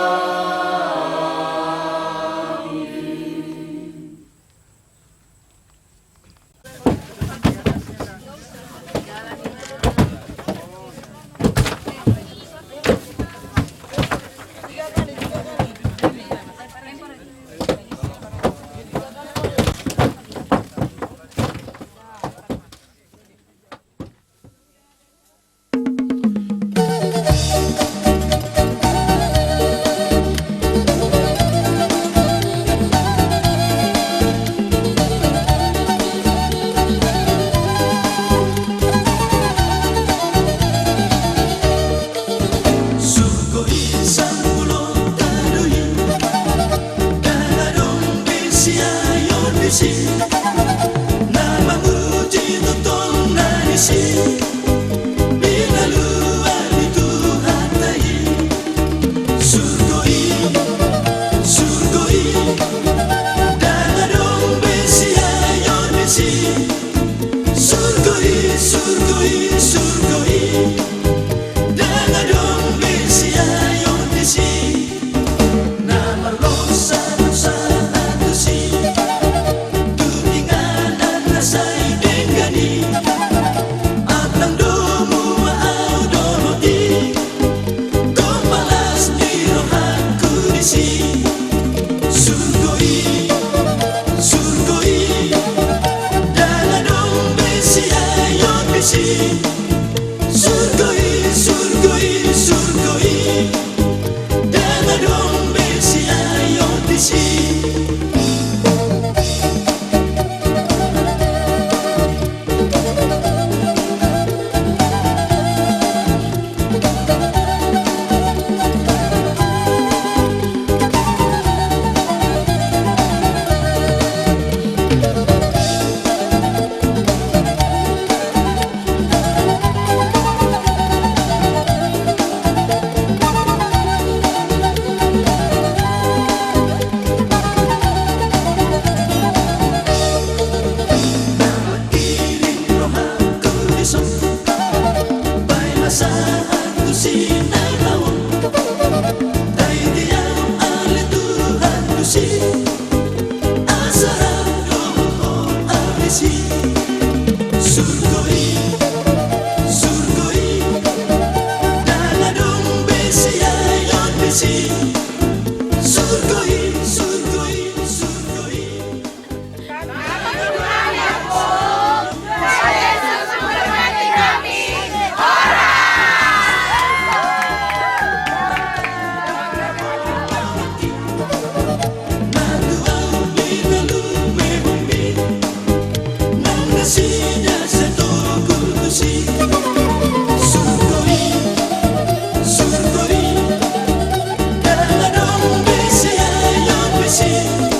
surgoi dalla dombe si ayo di si see